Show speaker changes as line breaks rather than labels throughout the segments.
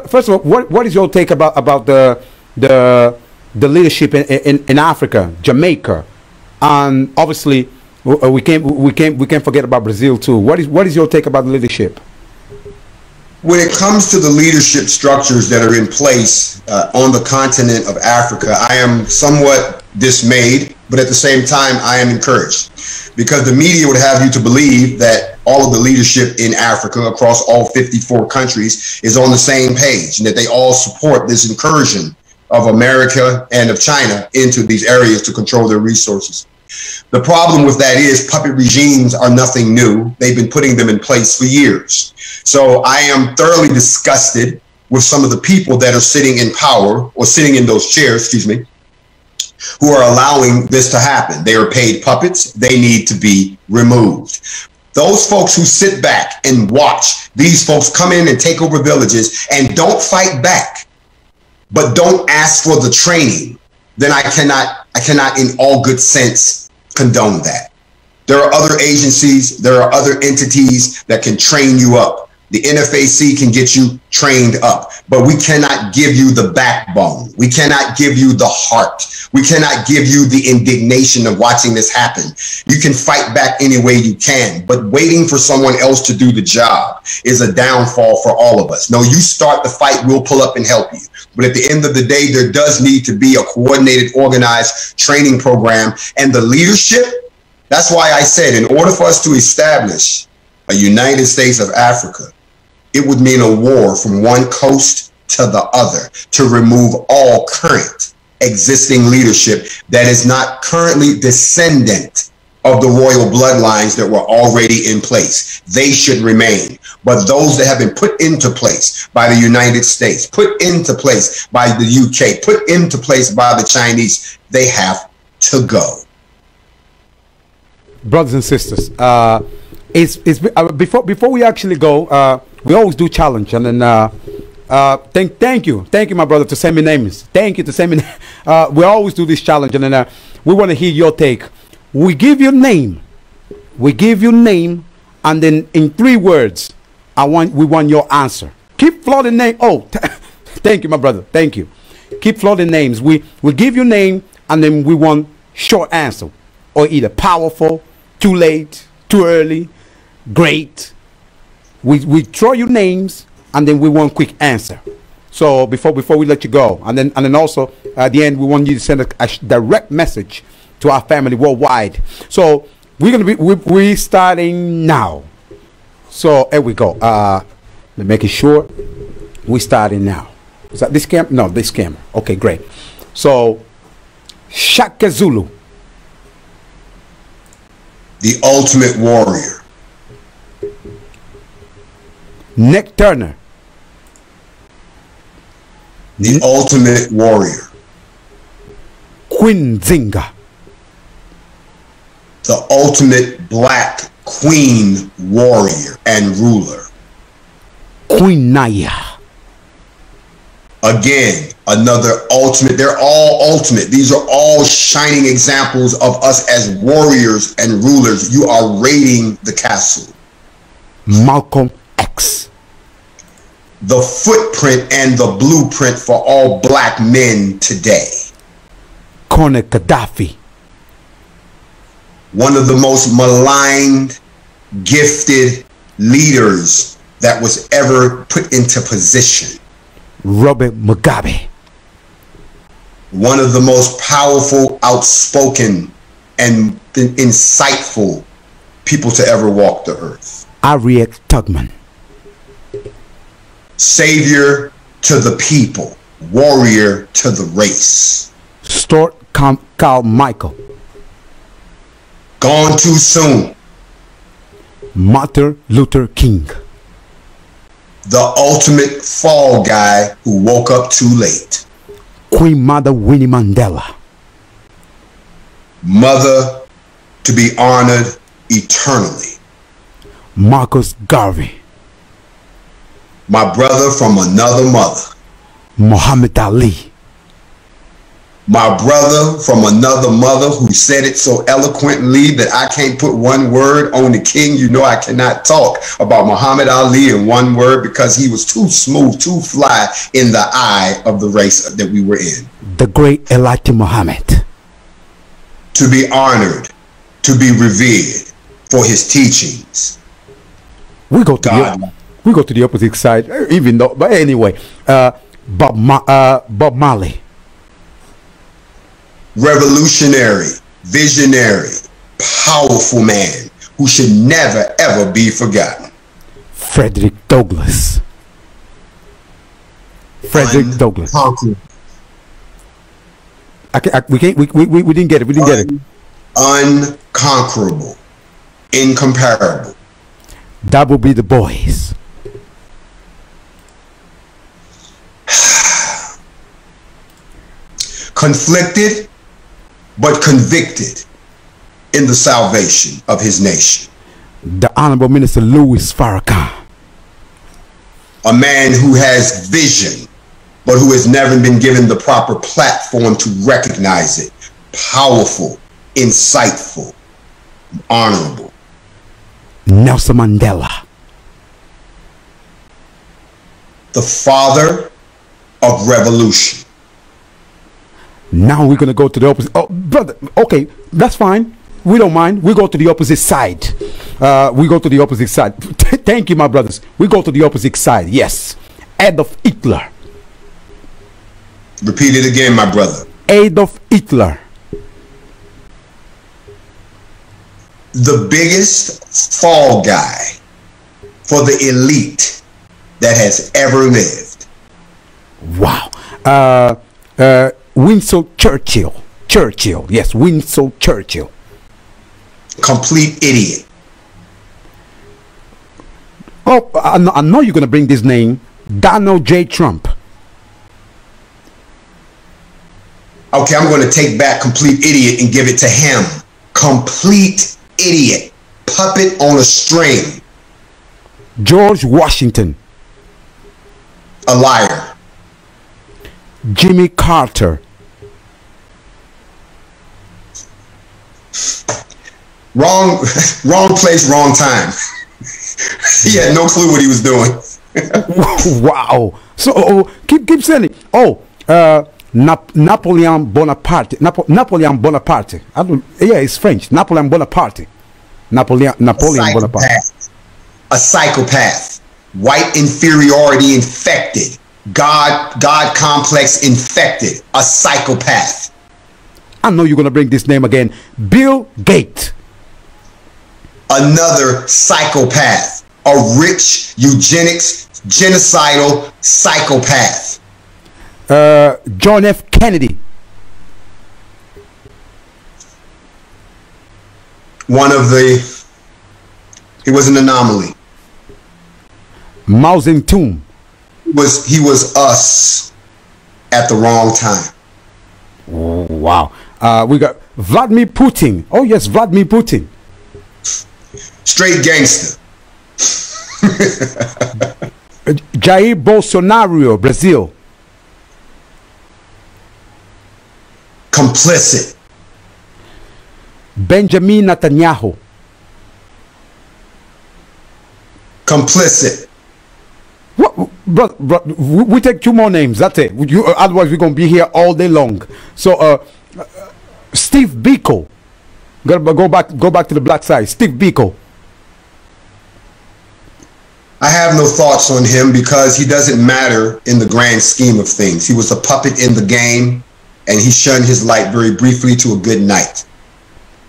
first of all, what is your take about the leadership in Africa, Jamaica, and obviously we can't forget about Brazil too. What is your take about the leadership?
When it comes to the leadership structures that are in place on the continent of Africa, I am somewhat dismayed, but at the same time, I am encouraged, because the media would have you to believe that all of the leadership in Africa across all 54 countries is on the same page, and that they all support this incursion of America and of China into these areas to control their resources. The problem with that is puppet regimes are nothing new. They've been putting them in place for years. So I am thoroughly disgusted with some of the people that are sitting in power, or sitting in those chairs, excuse me, who are allowing this to happen. They are paid puppets. They need to be removed. Those folks who sit back and watch these folks come in and take over villages and don't fight back, but don't ask for the training, then I cannot in all good sense condone that. There are other agencies, there are other entities that can train you up. The NFAC can get you trained up, but we cannot give you the backbone. We cannot give you the heart. We cannot give you the indignation of watching this happen. You can fight back any way you can, but waiting for someone else to do the job is a downfall for all of us. No, you start the fight, we'll pull up and help you. But at the end of the day, there does need to be a coordinated, organized training program. And the leadership, that's why I said, in order for us to establish a United States of Africa, it would mean a war from one coast to the other to remove all current existing leadership that is not currently descendant of the royal bloodlines that were already in place. They should remain. But those that have been put into place by the United States, put into place by the UK, put into place by the Chinese, they have to go.
Brothers and sisters, before we actually go, we always do challenge, and then thank you, my brother, to send me names. Thank you to send me. We always do this challenge, and then we want to hear your take. We give you name, and then in 3 words, we want your answer. Keep flooding name. Oh, thank you, my brother. Thank you. Keep flooding names. We give you name, and then we want short answer, or either powerful, too late, too early, great. We throw you names, and then we want quick answer. So before we let you go, and then also at the end, we want you to send a direct message to our family worldwide. So we're starting now. So here we go. Let make it short. We're starting now. Is that this camera? No, this camera. Okay, great. So Shaka Zulu,
the ultimate warrior.
Nick Turner,
the ultimate warrior.
Queen Zinga,
the ultimate black queen warrior and ruler.
Queen Naya.
Again, another ultimate. They're all ultimate. These are all shining examples of us as warriors and rulers. You are raiding the castle.
Malcolm X,
the footprint and the blueprint for all black men today.
Colonel Gaddafi,
one of the most maligned, gifted leaders that was ever put into position.
Robert Mugabe,
one of the most powerful, outspoken, and insightful people to ever walk the earth.
Harriet Tubman,
savior to the people, warrior to the race.
Stuart Carmichael,
gone too soon.
Martin Luther King,
the ultimate fall guy who woke up too late.
Queen Mother Winnie Mandela,
mother to be honored eternally.
Marcus Garvey,
my brother from another mother.
Muhammad Ali,
My brother from another mother who said it so eloquently that I can't put one word on the king. You know I cannot talk about Muhammad Ali in one word because he was too smooth, too fly in the eye of the race that we were in.
The great Elijah Muhammad.
To be honored, to be revered for his teachings.
We go to the opposite side, even though. But anyway, Bob Marley.
Revolutionary, visionary, powerful man who should never ever be forgotten.
Frederick Douglass. Frederick Douglass. We didn't get it. We didn't get it.
Unconquerable, incomparable.
That will be the boys.
Conflicted, but convicted in the salvation of his nation.
The Honorable Minister Louis Farrakhan.
A man who has vision, but who has never been given the proper platform to recognize it. Powerful, insightful, honorable.
Nelson Mandela.
The father of revolution.
Now we're going to go to the opposite. Oh, brother, okay, that's fine. We don't mind. We go to the opposite side. We go to the opposite side. Thank you, my brothers. We go to the opposite side. Yes. Adolf Hitler.
Repeat it again, my brother.
Adolf Hitler.
The biggest fall guy for the elite that has ever lived.
Wow. Winston Churchill. Churchill. Yes, Winston Churchill.
Complete idiot.
Oh, I know you're going to bring this name. Donald J. Trump.
Okay, I'm going to take back complete idiot and give it to him. Complete idiot. Puppet on a string.
George Washington.
A liar.
Jimmy Carter.
Wrong place, wrong time. He had no clue what he was doing.
Wow. So keep sending. Oh, Napoleon Bonaparte. Napoleon Bonaparte. Yeah, it's French. Napoleon Bonaparte. Napoleon Bonaparte.
A psychopath. White inferiority infected. God complex infected. A psychopath.
I know you're going to bring this name again. Bill Gates.
Another psychopath. A rich, eugenics, genocidal psychopath.
John F. Kennedy.
He was an anomaly.
Mao Zedong.
He was us at the wrong time.
Oh, wow. We got Vladimir Putin. Oh yes, Vladimir Putin.
Straight gangster.
Jair Bolsonaro, Brazil.
Complicit.
Benjamin Netanyahu.
Complicit.
What, bro, we take two more names. That's it. Otherwise, we're gonna be here all day long. So, Steve Biko. Gotta go back to the black side. Steve Biko.
I have no thoughts on him because he doesn't matter in the grand scheme of things. He was a puppet in the game, and he shunned his light very briefly to a good night.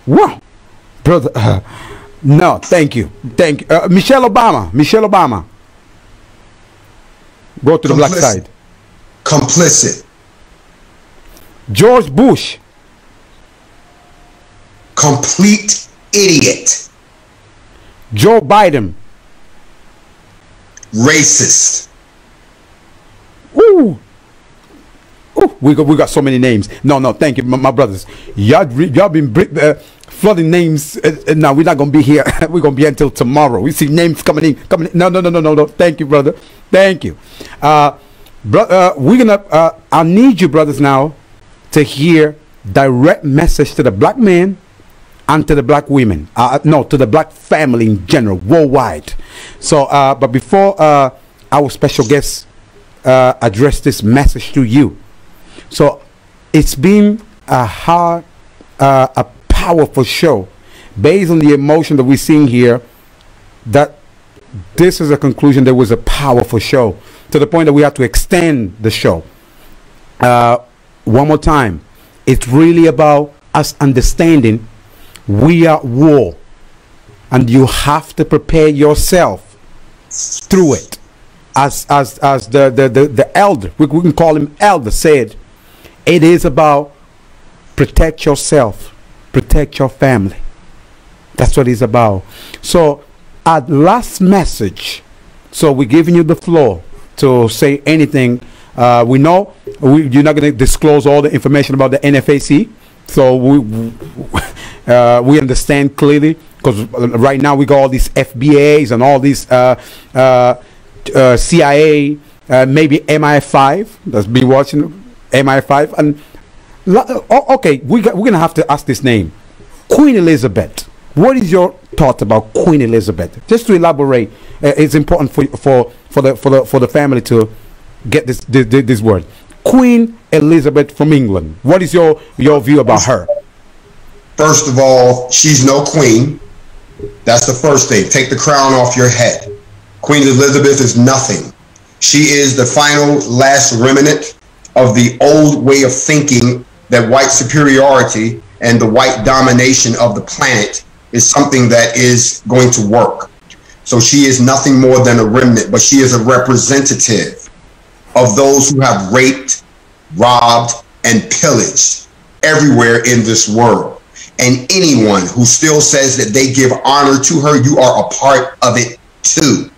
Wow, brother. No, thank you. Michelle Obama. Go to the black side.
Complicit.
George Bush.
Complete idiot.
Joe Biden.
Racist.
Ooh. Ooh, we got so many names. No, thank you, my brothers. Y'all been flooding names. Now we're not gonna be here. We're gonna be here until tomorrow. We see names coming in. No. Thank you, brother. Thank you. We're gonna. I need you, brothers, now to hear direct message to the black men and to the black women. No, to the black family in general, worldwide. So, but before our special guests address this message to you, so it's been a powerful show based on the emotion that we're seeing here. That this is a conclusion that was a powerful show to the point that we have to extend the show. One more time, it's really about us understanding we are at war, and you have to prepare yourself through it. As the elder, we can call him elder, said, it is about protect yourself, protect your family. That's what it's about. So at last message, so we're giving you the floor to say anything. We know you're not going to disclose all the information about the NFAC, so we understand clearly, because right now we got all these FBAs and all these CIA, maybe MI5 that's been watching MI5, and okay, we're gonna have to ask this name, Queen Elizabeth. What is your thought about Queen Elizabeth? Just to elaborate, it's important for the family to get this word. Queen Elizabeth from England. What is your view about her?
First of all, she's no queen. That's the first thing. Take the crown off your head. Queen Elizabeth is nothing. She is the final last remnant of the old way of thinking that white superiority and the white domination of the planet is something that is going to work. So she is nothing more than a remnant, but she is a representative of those who have raped, robbed, and pillaged everywhere in this world. And anyone who still says that they give honor to her, you are a part of it too.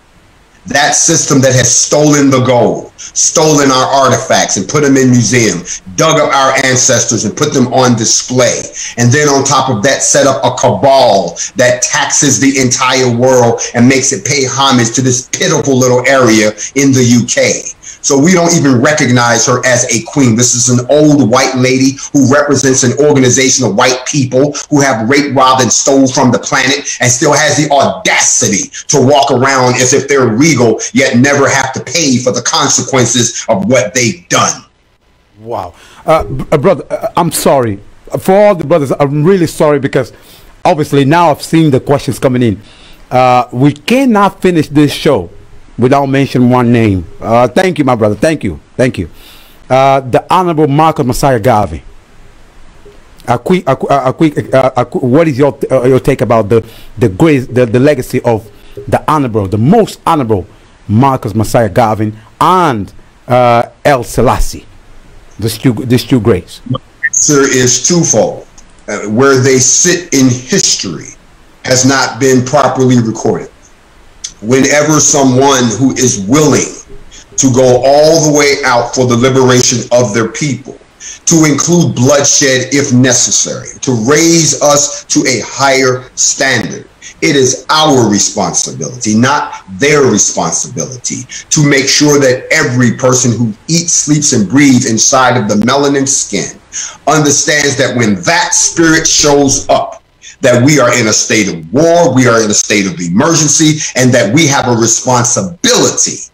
That system that has stolen the gold, stolen our artifacts and put them in museums, dug up our ancestors and put them on display. And then on top of that, set up a cabal that taxes the entire world and makes it pay homage to this pitiful little area in the UK. So we don't even recognize her as a queen. This is an old white lady who represents an organization of white people who have raped, robbed, and stole from the planet, and still has the audacity to walk around as if they're regal, yet never have to pay for the consequences of what they've done.
Wow. Brother, I'm sorry. For all the brothers, I'm really sorry, because obviously now I've seen the questions coming in. We cannot finish this show without mentioning one name. Thank you, my brother. Thank you. Thank you. The Honorable Marcus Messiah Garvey. What is your take about the legacy of the Honorable, the most Honorable Marcus Messiah Garvey and El Selassie, these two greats?
The answer is twofold. Where they sit in history has not been properly recorded. Whenever someone who is willing to go all the way out for the liberation of their people, to include bloodshed if necessary, to raise us to a higher standard, it is our responsibility, not their responsibility, to make sure that every person who eats, sleeps, and breathes inside of the melanin skin understands that when that spirit shows up, that we are in a state of war, we are in a state of emergency, and that we have a responsibility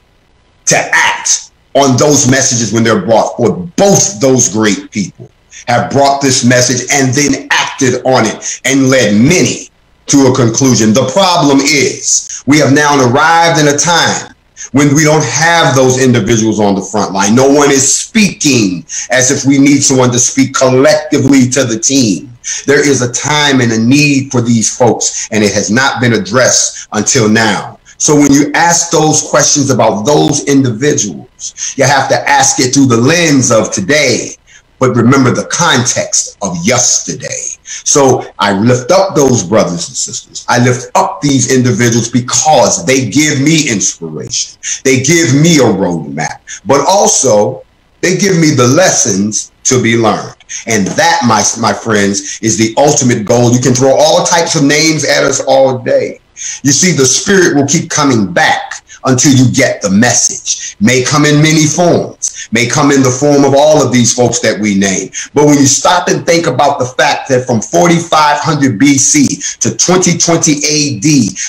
to act on those messages when they're brought forth. Both those great people have brought this message and then acted on it and led many to a conclusion. The problem is we have now arrived in a time when we don't have those individuals on the front line. No one is speaking as if we need someone to speak collectively to the team. There is a time and a need for these folks, and it has not been addressed until now. So when you ask those questions about those individuals, you have to ask it through the lens of today, but remember the context of yesterday. So I lift up those brothers and sisters. I lift up these individuals because they give me inspiration. They give me a roadmap, but also they give me the lessons to be learned. And that, my friends, is the ultimate goal. You can throw all types of names at us all day. You see, the spirit will keep coming back until you get the message. May come in many forms, may come in the form of all of these folks that we name. But when you stop and think about the fact that from 4500 BC to 2020 AD,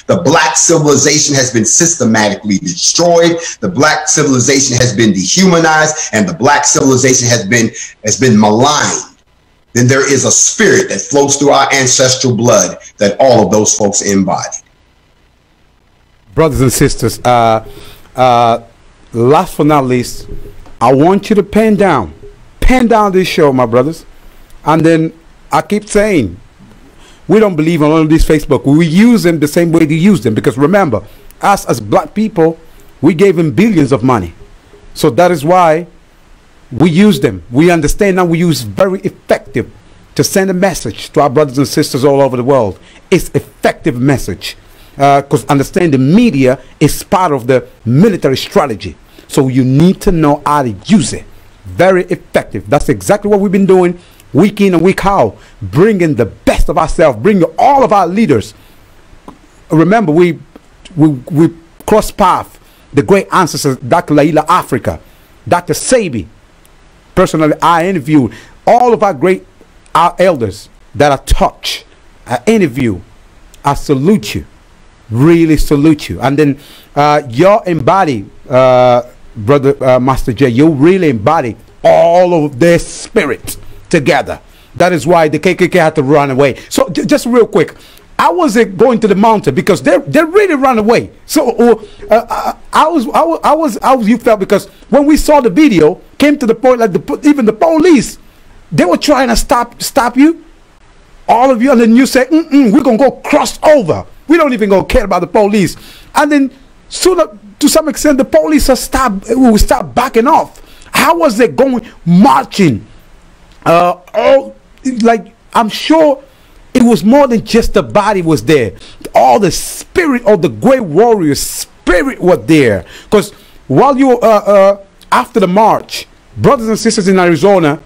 the black civilization has been systematically destroyed, the black civilization has been dehumanized, and the black civilization has been maligned, then there is a spirit that flows through our ancestral blood that all of those folks embody.
Brothers and sisters, last but not least, I want you to pen down this show, my brothers. And then I keep saying, we don't believe on all of these Facebook. We use them the same way they use them. Because remember, us as black people, we gave them billions of money. So that is why we use them. We understand now we use very effective to send a message to our brothers and sisters all over the world. It's effective message. Because understand the media is part of the military strategy. So you need to know how to use it. Very effective. That's exactly what we've been doing week in and week out. Bringing the best of ourselves. Bringing all of our leaders. Remember, we cross path. The great ancestors, Dr. Laila Africa, Dr. Sabi. Personally, I interviewed all of our great elders that I touch. I interview. I salute you. Really salute you. And then you embody, Brother Master J, you really embody all of their spirit together. That is why the KKK had to run away. So just real quick, I wasn't going to the mountain because they really ran away. So I was you felt, because when we saw the video, came to the point like even the police, they were trying to stop you, all of you, and then you say, we're gonna go cross over. We don't even go care about the police. And then sooner, to some extent, the police will start backing off. How was it going marching? Like, I'm sure it was more than just the body was there. All the spirit of the great warrior spirit was there. Because while you after the march, brothers and sisters in Arizona,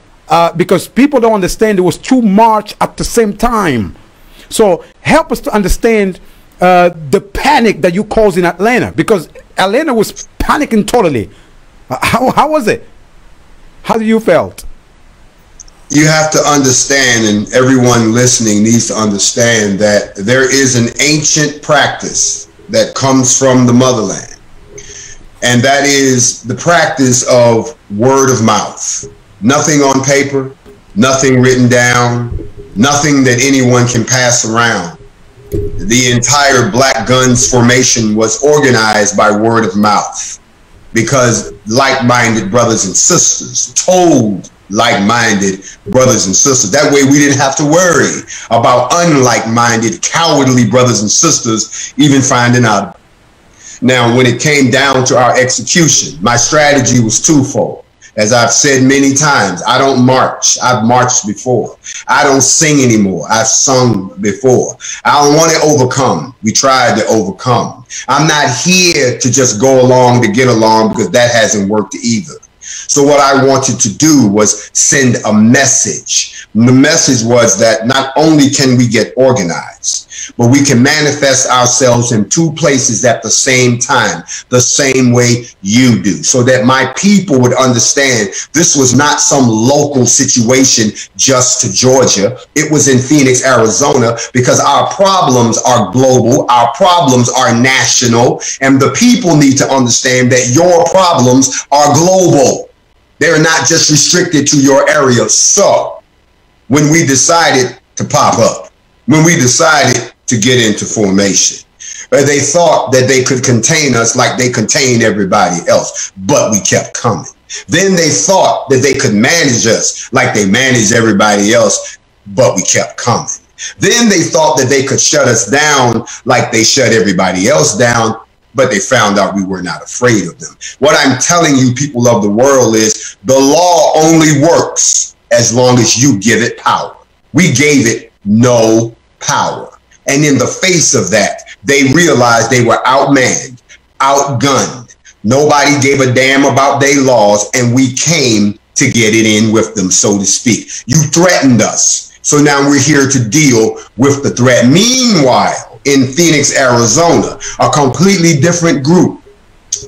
because people don't understand, there was 2 march at the same time. So help us to understand the panic that you caused in Atlanta, because Atlanta was panicking totally. How was it? How did you felt?
You have to understand, and everyone listening needs to understand, that there is an ancient practice that comes from the motherland, and that is the practice of word of mouth. Nothing on paper, nothing written down, nothing that anyone can pass around. The entire Black Guns formation was organized by word of mouth, because like-minded brothers and sisters told like-minded brothers and sisters. That way we didn't have to worry about unlike-minded, cowardly brothers and sisters even finding out. Now, when it came down to our execution, my strategy was twofold. As I've said many times, I don't march. I've marched before. I don't sing anymore. I've sung before. I don't want to overcome. We tried to overcome. I'm not here to just go along to get along, because that hasn't worked either. So what I wanted to do was send a message. The message was that not only can we get organized, but we can manifest ourselves in 2 places at the same time, the same way you do, so that my people would understand this was not some local situation just to Georgia. It was in Phoenix, Arizona, because our problems are global, our problems are national, and the people need to understand that your problems are global. They're not just restricted to your area. So when we decided to pop up, when we decided to get into formation, they thought that they could contain us like they contained everybody else, but we kept coming. Then they thought that they could manage us like they managed everybody else, but we kept coming. Then they thought that they could shut us down like they shut everybody else down, but they found out we were not afraid of them. What I'm telling you, people of the world, is the law only works as long as you give it power. We gave it no power. And in the face of that, they realized they were outmanned, outgunned. Nobody gave a damn about their laws, and we came to get it in with them, so to speak. You threatened us, so now we're here to deal with the threat. Meanwhile, in Phoenix, Arizona, a completely different group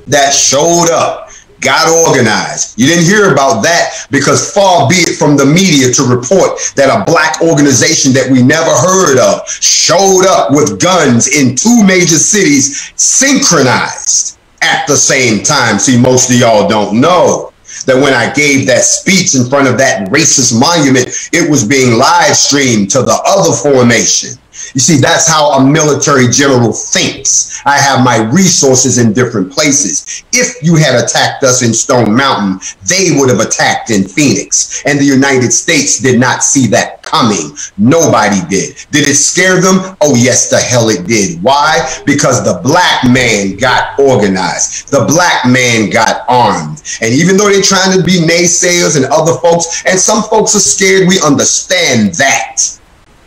that showed up, got organized. You didn't hear about that because far be it from the media to report that a black organization that we never heard of showed up with guns in 2 major cities, synchronized at the same time. See, most of y'all don't know that when I gave that speech in front of that racist monument, it was being live streamed to the other formation. You see, that's how a military general thinks. I have my resources in different places. If you had attacked us in Stone Mountain, they would have attacked in Phoenix. And the United States did not see that coming. Nobody did. Did it scare them? Oh, yes, the hell it did. Why? Because the black man got organized. The black man got armed. And even though they're trying to be naysayers and other folks, and some folks are scared, we understand that.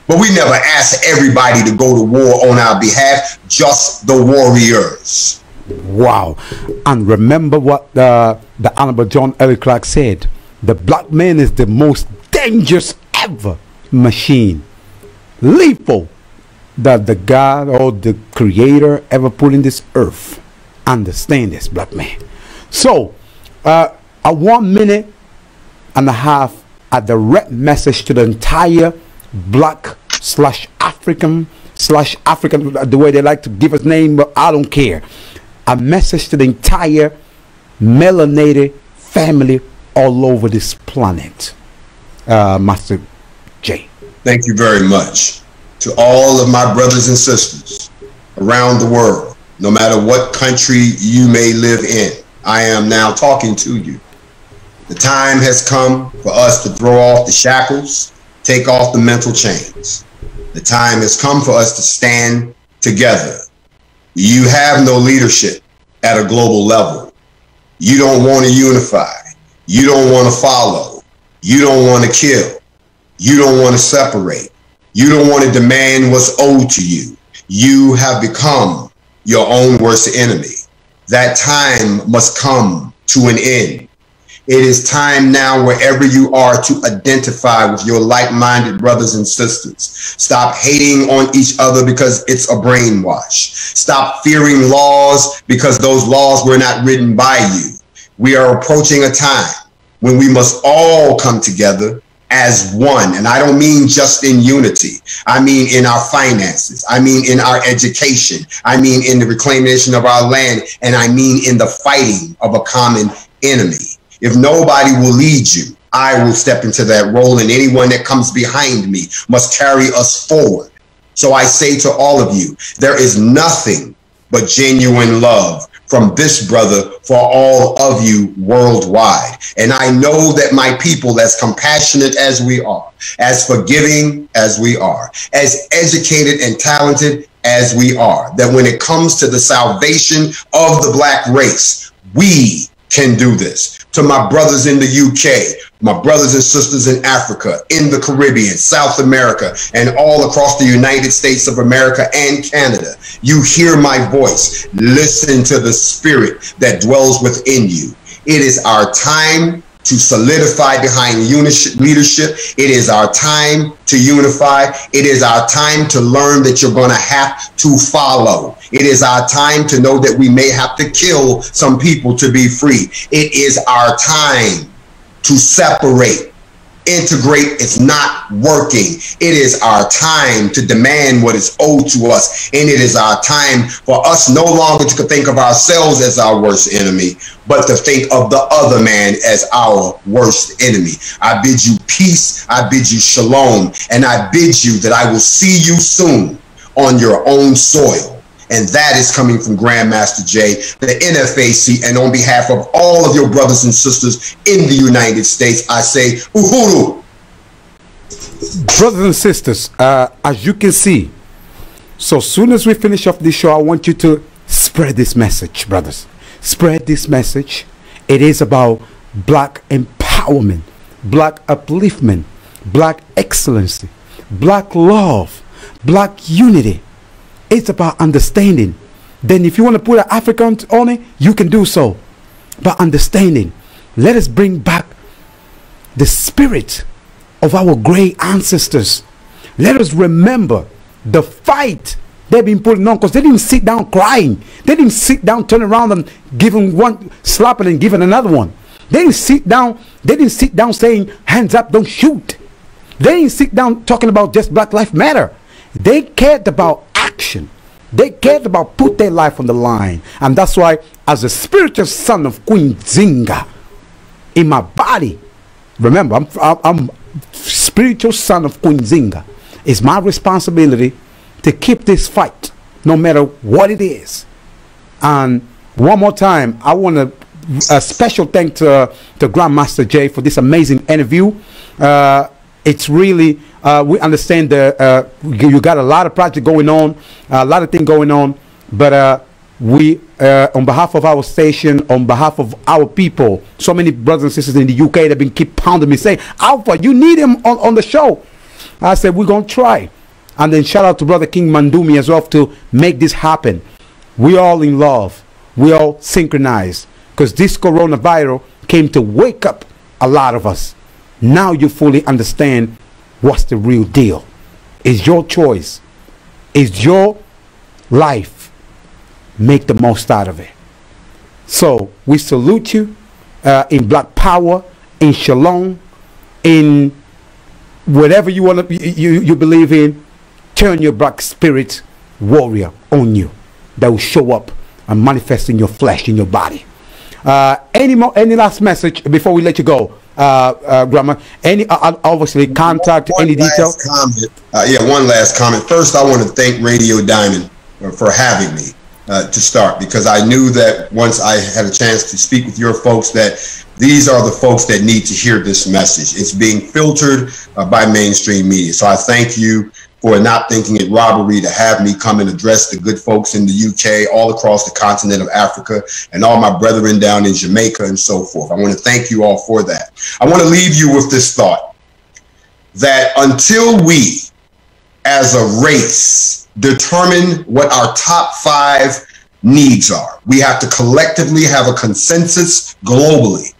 But we never asked everybody to go to war on our behalf, just the warriors.
Wow. And remember what the Honorable John L. Clark said. The black man is the most dangerous ever machine. Lethal that the God or the Creator ever put in this earth. Understand this, black man. So, a 1 minute and a half, a direct message to the entire black / African, the way they like to give us name, but I don't care. A message to the entire melanated family all over this planet. Master J.
Thank you very much. To all of my brothers and sisters around the world, no matter what country you may live in, I am now talking to you. The time has come for us to throw off the shackles, take off the mental chains. The time has come for us to stand together. You have no leadership at a global level. You don't want to unify. You don't want to follow. You don't want to kill. You don't want to separate. You don't want to demand what's owed to you. You have become your own worst enemy. That time must come to an end. It is time now, wherever you are, to identify with your like-minded brothers and sisters. Stop hating on each other because it's a brainwash. Stop fearing laws because those laws were not written by you. We are approaching a time when we must all come together as one. And I don't mean just in unity. I mean in our finances. I mean in our education. I mean in the reclamation of our land. And I mean in the fighting of a common enemy. If nobody will lead you, I will step into that role, and anyone that comes behind me must carry us forward. So I say to all of you, there is nothing but genuine love from this brother for all of you worldwide. And I know that my people, as compassionate as we are, as forgiving as we are, as educated and talented as we are, that when it comes to the salvation of the black race, we can do this. To my brothers in the UK, my brothers and sisters in Africa, in the Caribbean, South America, and all across the United States of America and Canada, you hear my voice. Listen to the spirit that dwells within you. It is our time to solidify behind leadership. It is our time to unify. It is our time to learn that you're going to have to follow. It is our time to know that we may have to kill some people to be free. It is our time to separate. Integrate is not working. It is our time to demand what is owed to us. And it is our time for us no longer to think of ourselves as our worst enemy, but to think of the other man as our worst enemy. I bid you peace. I bid you shalom. And I bid you that I will see you soon on your own soil. And that is coming from Grandmaster J, the NFAC, and on behalf of all of your brothers and sisters in the United States, I say, uhuru.
Brothers and sisters, as you can see, so soon as we finish off this show, I want you to spread this message, brothers. Spread this message. It is about black empowerment, black upliftment, black excellency, black love, black unity. It's about understanding. Then if you want to put an African on it, you can do so. But understanding. Let us bring back the spirit of our great ancestors. Let us remember the fight they've been putting on, because they didn't sit down crying. They didn't sit down, turn around and give him one, slapping and giving another one. They didn't sit down. They didn't sit down saying, hands up, don't shoot. They didn't sit down talking about just Black Lives Matter. They cared about action. They cared about put their life on the line. And that's why, as a spiritual son of Queen Zinga, in my body, remember, I'm spiritual son of Queen Zinga. It's my responsibility to keep this fight, no matter what it is. And one more time, I want to a special thanks to Grandmaster Jay for this amazing interview. It's really, we understand that you got a lot of projects going on, a lot of things going on, but we, on behalf of our station, on behalf of our people, so many brothers and sisters in the UK that have been keep pounding me saying, Alpha, you need him on the show. I said, we're going to try. And then shout out to Brother King Mandumi as well to make this happen. We all in love. We all synchronized. Because this coronavirus came to wake up a lot of us. Now you fully understand what's the real deal. It's your choice. It's your life. Make the most out of it. So we salute you in Black Power, in Shalom, in whatever you want to you believe in. Turn your Black spirit warrior on you that will show up and manifest in your flesh, in your body. Any last message before we let you go, Grandma? Any obviously contact, any detail?
Yeah, one last comment. First, I want to thank Radio Diamond for having me to start, because I knew that once I had a chance to speak with your folks, that these are the folks that need to hear this message. It's being filtered by mainstream media. So I thank you for not thinking it robbery to have me come and address the good folks in the UK, all across the continent of Africa, and all my brethren down in Jamaica and so forth. I want to thank you all for that. I want to leave you with this thought, that until we, as a race, determine what our top 5 needs are, we have to collectively have a consensus globally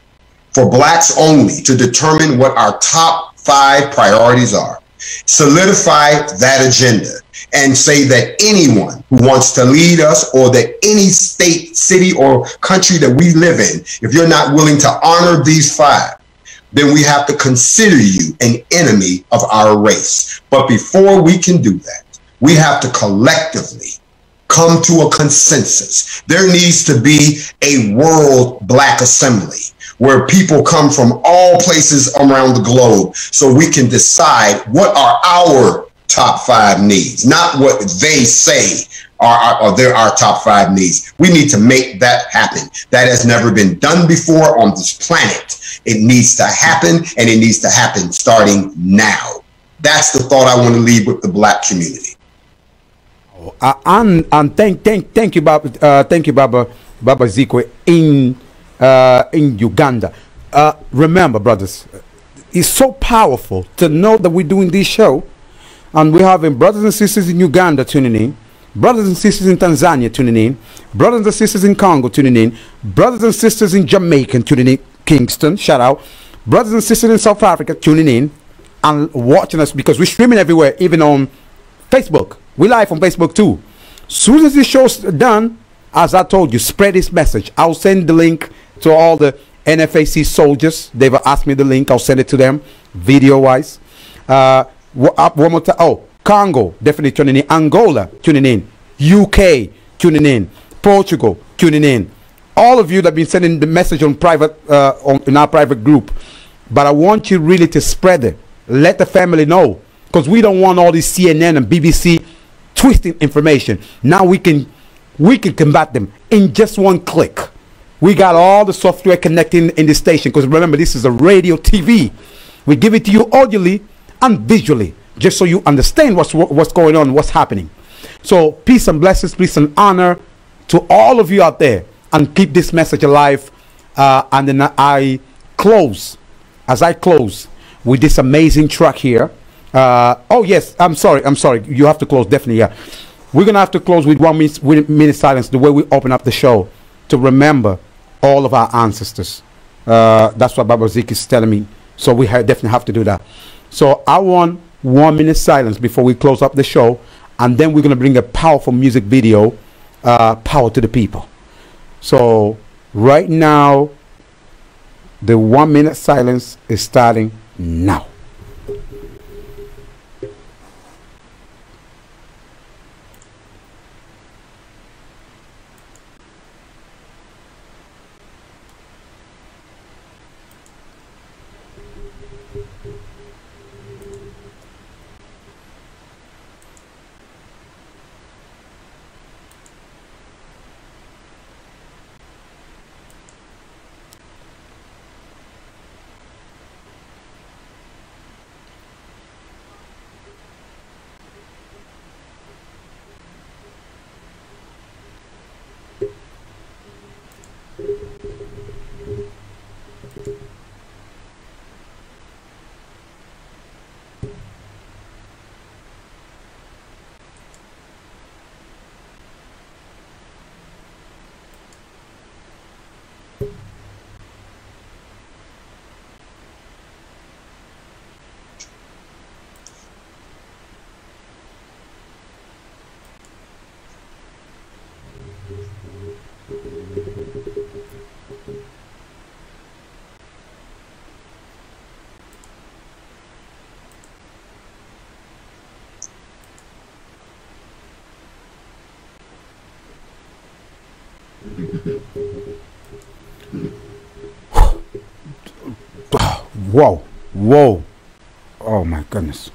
for Blacks only to determine what our top 5 priorities are. Solidify that agenda and say that anyone who wants to lead us, or that any state, city, or country that we live in, if you're not willing to honor these 5, then we have to consider you an enemy of our race. But before we can do that, we have to collectively come to a consensus. There needs to be a world Black assembly where people come from all places around the globe, so we can decide what are our top 5 needs, not what they say are our top 5 needs. We need to make that happen. That has never been done before on this planet. It needs to happen, and it needs to happen starting now. That's the thought I want to leave with the Black community.
And thank you, Baba. Thank you, Baba Zikwe in Uganda. Remember, brothers, it's so powerful to know that we're doing this show, and we're having brothers and sisters in Uganda tuning in, brothers and sisters in Tanzania tuning in, brothers and sisters in Congo tuning in, brothers and sisters in Jamaica tuning in, Kingston, shout out, brothers and sisters in South Africa tuning in and watching us, because we're streaming everywhere, even on Facebook. We live on Facebook too. Soon as this show's done, as I told you, spread this message. I'll send the link to all the NFAC soldiers. They've asked me the link. I'll send it to them video wise. One more time. Oh, Congo definitely tuning in. Angola tuning in. UK tuning in. Portugal tuning in. All of you that have been sending the message on private in our private group. But I want you really to spread it. Let the family know, because we don't want all these CNN and BBC twisting information. Now we can combat them in just one click. We got all the software connecting in the station, because remember, this is a radio TV. We give it to you audibly and visually, just so you understand what's going on, what's happening. So peace and blessings, peace and honor to all of you out there, and keep this message alive. And then as I close with this amazing track here. Oh yes, I'm sorry, you have to close, definitely. Yeah, we're gonna have to close with 1 minute silence, the way we open up the show, to remember all of our ancestors. That's what Baba Zik is telling me, so we definitely have to do that. So I want 1 minute silence before we close up the show, and then we're going to bring a powerful music video, Power to the People. So right now, the 1 minute silence is starting now. Whoa, whoa, oh my goodness.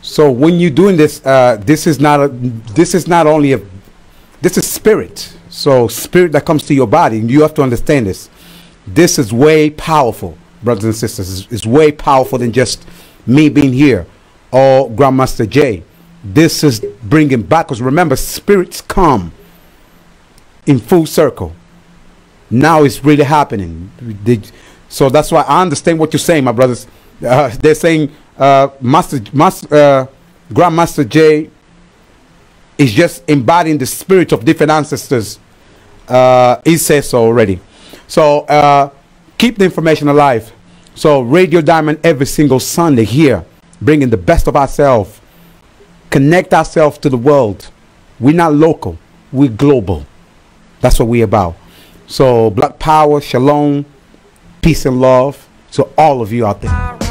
So when you're doing this, this is not only a, this is spirit. So spirit that comes to your body, you have to understand this. This is way powerful, brothers and sisters. It's way powerful than just me being here or Grandmaster Jay. This is bringing back, because remember, spirits come in full circle. Now it's really happening. So that's why I understand what you're saying, my brothers. They're saying Grandmaster Jay is just embodying the spirit of different ancestors. He says so already. So keep the information alive. So Radio Diamond every single Sunday here, bringing the best of ourselves. Connect ourselves to the world. We're not local, we're global. That's what we're about. So Black Power, Shalom, peace and love to all of you out there.